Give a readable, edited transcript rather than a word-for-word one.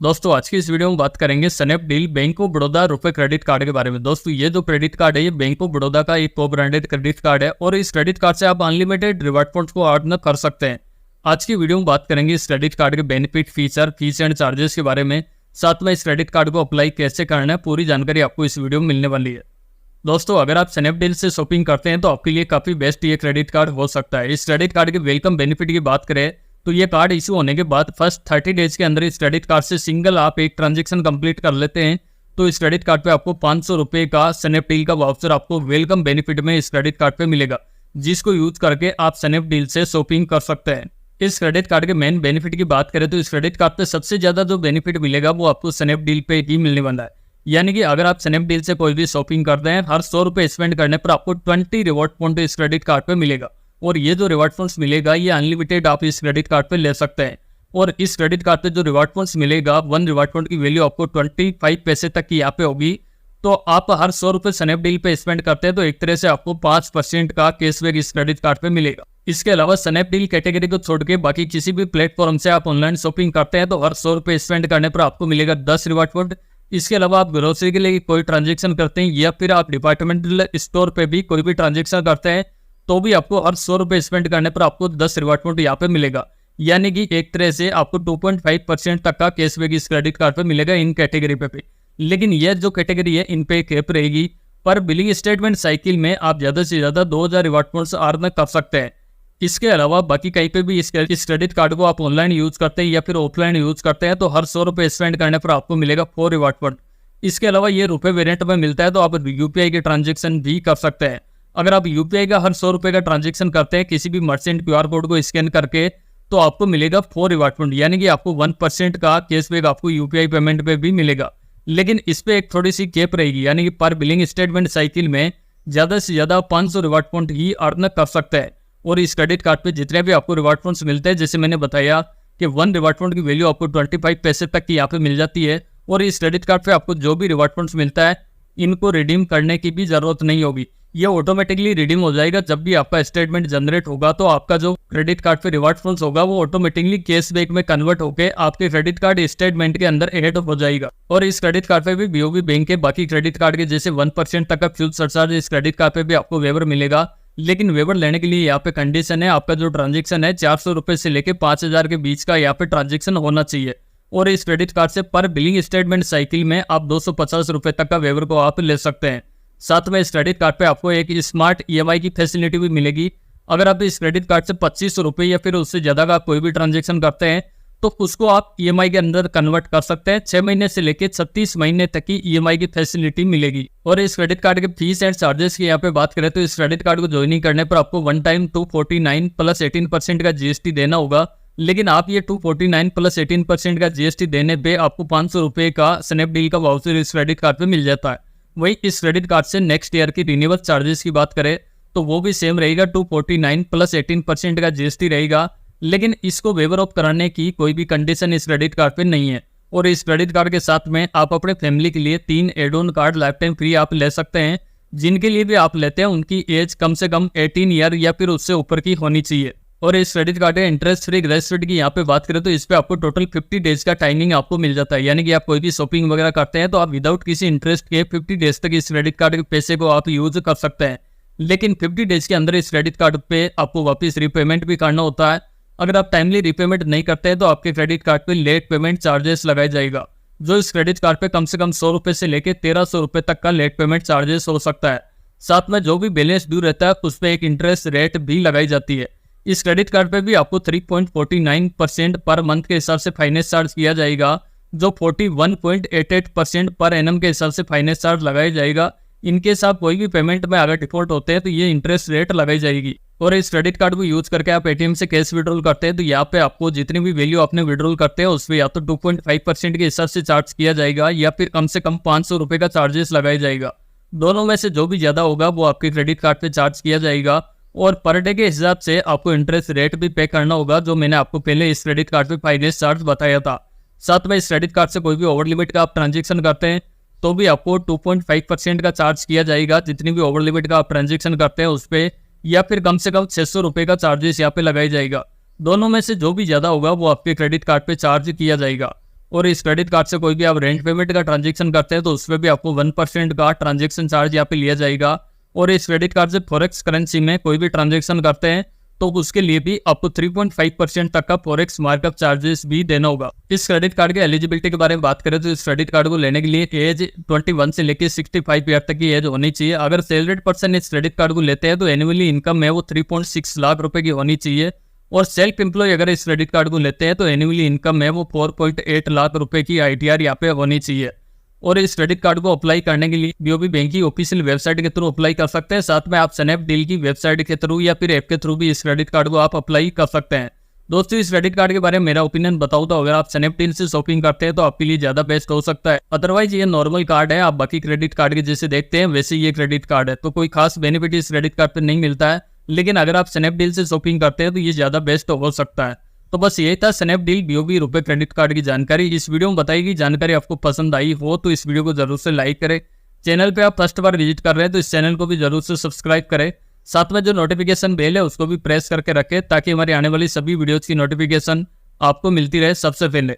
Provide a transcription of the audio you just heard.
दोस्तों आज की इस वीडियो में बात करेंगे स्नैपडील बैंक ऑफ बड़ौदा रुपए क्रेडिट कार्ड के बारे में। दोस्तों ये जो क्रेडिट कार्ड है ये बैंक ऑफ बड़ौदा का एक को ब्रांडेड क्रेडिट कार्ड है और इस क्रेडिट कार्ड से आप अनलिमिटेड रिवार्ड पॉइंट्स को अर्न कर सकते हैं। आज की वीडियो में बात करेंगे इस क्रेडिट कार्ड के benefit, feature, fees and charges के बारे में। साथ में इस क्रेडिट कार्ड को अप्लाई कैसे करना है पूरी जानकारी आपको इस वीडियो में मिलने वाली है। दोस्तों अगर आप स्नैपडील से शॉपिंग करते हैं तो आपके लिए काफी बेस्ट ये क्रेडिट कार्ड हो सकता है। इस क्रेडिट कार्ड के वेलकम बेनिफिट की बात करें तो ये कार्ड इशू होने के बाद फर्स्ट 30 डेज के अंदर इस क्रेडिट कार्ड से सिंगल आप एक ट्रांजैक्शन कंप्लीट कर लेते हैं तो इस क्रेडिट कार्ड पे आपको 500 रुपये का स्नैपडील का वाउचर आपको वेलकम बेनिफिट में इस क्रेडिट कार्ड पे मिलेगा, जिसको यूज करके आप स्नैपडील से शॉपिंग कर सकते हैं। इस क्रेडिट कार्ड के मेन बेनिफिट की बात करें तो इस क्रेडिट कार्ड पे सबसे ज्यादा जो बेनिफिट मिलेगा वो आपको स्नैपडील पे ही मिलने वाला है। यानी कि अगर आप स्नैपडील से कोई भी शॉपिंग करते हैं हर 100 रुपये स्पेंड करने पर आपको 20 रिवॉर्ड पॉइंट इस क्रेडिट कार्ड पे मिलेगा और ये जो रिवार्ड पॉइंट्स मिलेगा ये अनलिमिटेड आप इस क्रेडिट कार्ड पे ले सकते हैं। और इस क्रेडिट कार्ड पे जो रिवार्ड पॉइंट्स मिलेगा 1 रिवार्ड पॉइंट की वैल्यू आपको 25 पैसे तक की यहाँ पे होगी। तो आप हर 100 रुपये स्नैपडील पे स्पेंड करते हैं तो एक तरह से आपको 5% का कैशबैक इस क्रेडिट कार्ड पे मिलेगा। इसके अलावा स्नैपडील कैटेगरी को छोड़ के बाकी किसी भी प्लेटफॉर्म से आप ऑनलाइन शॉपिंग करते हैं तो हर 100 रुपये स्पेंड करने पर आपको मिलेगा 10 रिवार्ड पॉइंट। इसके अलावा आप ग्रोसरी के लिए कोई ट्रांजेक्शन करते हैं या फिर आप डिपार्टमेंटल स्टोर पे भी कोई भी ट्रांजेक्शन करते हैं तो भी आपको हर 100 रुपये स्पेंड करने पर आपको 10 रिवार्ड पॉइंट यहाँ पे मिलेगा। यानी कि एक तरह से आपको 2.5% तक का कैशबैक इस क्रेडिट कार्ड पे मिलेगा इन कैटेगरी पे भी। लेकिन यह जो कैटेगरी है इन पे कैप रहेगी। पर बिलिंग स्टेटमेंट साइकिल में आप ज्यादा से ज्यादा 2000 रिवार्ड पॉइंट्स अर्न कर सकते हैं। इसके अलावा बाकी कहीं पे भी इस क्रेडिट कार्ड को आप ऑनलाइन यूज करते हैं या फिर ऑफलाइन यूज करते हैं तो हर 100 रुपये स्पेंड करने पर आपको मिलेगा 4 रिवार्ड पॉइंट। इसके अलावा ये रुपए वेरिएंट में मिलता है तो आप यूपीआई के ट्रांजेक्शन भी कर सकते हैं। अगर आप यूपीआई का हर 100 रुपये का ट्रांजेक्शन करते हैं किसी भी मर्चेंट क्यूआर कोड को स्कैन करके तो आपको मिलेगा 4 रिवार्ड पॉइंट, यानी कि आपको 1% का कैशबैक आपको यूपीआई पेमेंट पे भी मिलेगा। लेकिन इस पे एक थोड़ी सी कैप रहेगी, यानी कि पर बिलिंग स्टेटमेंट साइकिल में ज्यादा से ज्यादा 500 रिवार्ड पॉइंट ही अर्न कर सकते हैं। और इस क्रेडिट कार्ड पे जितने भी आपको रिवार्ड पॉइंट्स मिलते हैं, जैसे मैंने बताया कि 1 रिवार्ड पॉइंट की वैल्यू आपको 25 पैसे तक की यहाँ पे मिल जाती है। और इस क्रेडिट कार्ड पे आपको जो भी रिवार्ड पॉइंट्स मिलता है इनको रिडीम करने की भी जरूरत नहीं होगी, ये ऑटोमेटिकली रिडीम हो जाएगा। जब भी आपका स्टेटमेंट जनरेट होगा तो आपका जो क्रेडिट कार्ड पे रिवार्ड पॉइंट्स होगा वो ऑटोमेटिकली कैशबैक में कन्वर्ट होकर आपके क्रेडिट कार्ड स्टेटमेंट के अंदर ऐड हो जाएगा। और इस क्रेडिट कार्ड पे भी बीओबी बैंक के बाकी क्रेडिट कार्ड के जैसे 1% तक का फ्यूल सरचार्ज इस क्रेडिट कार्ड पे भी आपको वेवर मिलेगा। लेकिन वेवर लेने के लिए यहाँ पे कंडीशन है, आपका जो ट्रांजेक्शन है 400 रुपये से लेकर 5000 के बीच का यहाँ पे ट्रांजेक्शन होना चाहिए। और इस क्रेडिट कार्ड से पर बिलिंग स्टेटमेंट साइकिल में आप 250 रुपये तक का वेवर को आप ले सकते हैं। साथ में इस क्रेडिट कार्ड पे आपको एक स्मार्ट ईएमआई की फैसिलिटी भी मिलेगी। अगर आप इस क्रेडिट कार्ड से 25 रुपये या फिर उससे ज्यादा का कोई भी ट्रांजेक्शन करते हैं तो उसको आप ईएमआई के अंदर कन्वर्ट कर सकते हैं। 6 महीने से लेकर 36 महीने तक की ईएमआई की फैसिलिटी मिलेगी। और इस क्रेडिट कार्ड के फीस एंड चार्जेस की यहाँ पे बात करें तो इस क्रेडिट कार्ड को ज्वाइनिंग करने पर आपको वन टाइम 249 प्लस 18% का जीएसटी देना होगा। लेकिन आप ये 249 प्लस 18% का जीएसटी देने पे आपको 500 रुपये का स्नैपडील का वाउचर इस क्रेडिट कार्ड पे मिल जाता है। वही इस क्रेडिट कार्ड से नेक्स्ट ईयर की रिन्यूअल चार्जेस की बात करें तो वो भी सेम रहेगा, 249 प्लस 18% का जीएसटी रहेगा। लेकिन इसको वेवर ऑफ कराने की कोई भी कंडीशन इस क्रेडिट कार्ड पे नहीं है। और इस क्रेडिट कार्ड के साथ में आप अपने फैमिली के लिए 3 add on card life time free आप ले सकते हैं। जिनके लिए भी आप लेते हैं उनकी एज कम से कम 18 ईयर या फिर उससे ऊपर की होनी चाहिए। और इस क्रेडिट कार्ड के इंटरेस्ट फ्री ग्रेस रेट की यहाँ पे बात करें तो इस पे आपको टोटल 50 डेज का टाइमिंग आपको मिल जाता है। यानी कि आप कोई भी शॉपिंग वगैरह करते हैं तो आप विदाउट किसी इंटरेस्ट के 50 डेज तक इस क्रेडिट कार्ड के पैसे को आप यूज कर सकते हैं। लेकिन 50 डेज के अंदर इस क्रेडिट कार्ड पे आपको वापस रिपेमेंट भी करना होता है। अगर आप टाइमली रिपेमेंट नहीं करते हैं तो आपके क्रेडिट कार्ड पे लेट पेमेंट चार्जेस लगाया जाएगा, जो इस क्रेडिट कार्ड पे कम से कम 100 रुपये से लेकर 1300 रुपये तक का लेट पेमेंट चार्जेस हो सकता है। साथ में जो भी बैलेंस ड्यू रहता है उस पर एक इंटरेस्ट रेट भी लगाई जाती है। इस क्रेडिट कार्ड पे भी आपको 3.49% पर मंथ के हिसाब से फाइनेंस चार्ज किया जाएगा, जो 41.88% पर एनम के हिसाब से फाइनेंस चार्ज लगाया जाएगा। इनके साथ कोई भी पेमेंट में अगर डिफॉल्ट होते हैं तो ये इंटरेस्ट रेट लगाई जाएगी। और इस क्रेडिट कार्ड को यूज करके आप एटीएम से कैश विड्रॉल करते हैं तो यहाँ पे आपको जितनी भी वैल्यू आपने विड्रॉल करते हैं उस पर या तो 2.5% के हिसाब से चार्ज किया जाएगा या फिर कम से कम 500 रुपये का चार्जेस लगाया जाएगा। दोनों में से जो भी ज्यादा होगा वो आपके क्रेडिट कार्ड पे चार्ज किया जाएगा। और पर डे के हिसाब से आपको इंटरेस्ट रेट भी पे करना होगा, जो मैंने आपको पहले इस क्रेडिट कार्ड पे फाइनेंस चार्ज बताया था। साथ में इस क्रेडिट कार्ड से कोई भी ओवर लिमिट का आप ट्रांजेक्शन करते हैं तो भी आपको 2.5% का चार्ज किया जाएगा जितनी भी ओवर लिमिट का आप ट्रांजेक्शन करते हैं उस पर, या फिर कम से कम 600 रुपये का चार्जेस यहाँ पे लगाया जाएगा। दोनों में से जो भी ज्यादा होगा वो आपके क्रेडिट कार्ड पे चार्ज किया जाएगा। और इस क्रेडिट कार्ड से कोई भी आप रेंट पेमेंट का ट्रांजेक्शन करते हैं तो उसमें भी आपको 1% का ट्रांजेक्शन चार्ज यहाँ पे लिया जाएगा। और इस क्रेडिट कार्ड से फॉरेक्स करेंसी में कोई भी ट्रांजेक्शन करते हैं तो उसके लिए भी आपको 3.5% तक का फॉरेक्स मार्कअप चार्जेस भी देना होगा। इस क्रेडिट कार्ड के एलिजिबिलिटी के बारे में बात करें तो इस क्रेडिट कार्ड को लेने के लिए एज 21 से लेकर 65 ईयर तक की एज होनी चाहिए। अगर सैलरीड पर्सन इस क्रेडिट कार्ड को लेते हैं तो एनुअली इनकम है वो 3.6 लाख रुपए की होनी चाहिए। और सेल्फ एम्प्लॉय अगर इस क्रेडिट कार्ड को लेते हैं तो एनुअली इनकम है वो 4.8 लाख रुपए की ITR यहाँ पे होनी चाहिए। और इस क्रेडिट कार्ड को अप्लाई करने के लिए BOB बैंक की ऑफिशियल वेबसाइट के थ्रू अप्लाई कर सकते हैं। साथ में आप स्नैपडील की वेबसाइट के थ्रू या फिर ऐप के थ्रू भी इस क्रेडिट कार्ड को आप अप्लाई कर सकते हैं। दोस्तों इस क्रेडिट कार्ड के बारे में मेरा ओपिनियन बताऊं तो अगर आप स्नैपडील से शॉपिंग करते हैं तो आपके लिए ज्यादा बेस्ट हो सकता है। अदरवाइज ये नॉर्मल कार्ड है, आप बाकी क्रेडिट कार्ड के जैसे देखते हैं वैसे ये क्रेडिट कार्ड है, तो कोई खास बेनिफिट इस क्रेडिट कार्ड पर नहीं मिलता है। लेकिन अगर आप स्नैपडील से शॉपिंग करते हैं तो ये ज्यादा बेस्ट हो सकता है। तो बस यही था स्नैपडील BOB रुपए क्रेडिट कार्ड की जानकारी। इस वीडियो में बताई गई जानकारी आपको पसंद आई हो तो इस वीडियो को जरूर से लाइक करें। चैनल पे आप फर्स्ट बार विजिट कर रहे हैं तो इस चैनल को भी जरूर से सब्सक्राइब करें। साथ में जो नोटिफिकेशन बेल है उसको भी प्रेस करके रखें ताकि हमारी आने वाली सभी वीडियोज की नोटिफिकेशन आपको मिलती रहे सबसे पहले।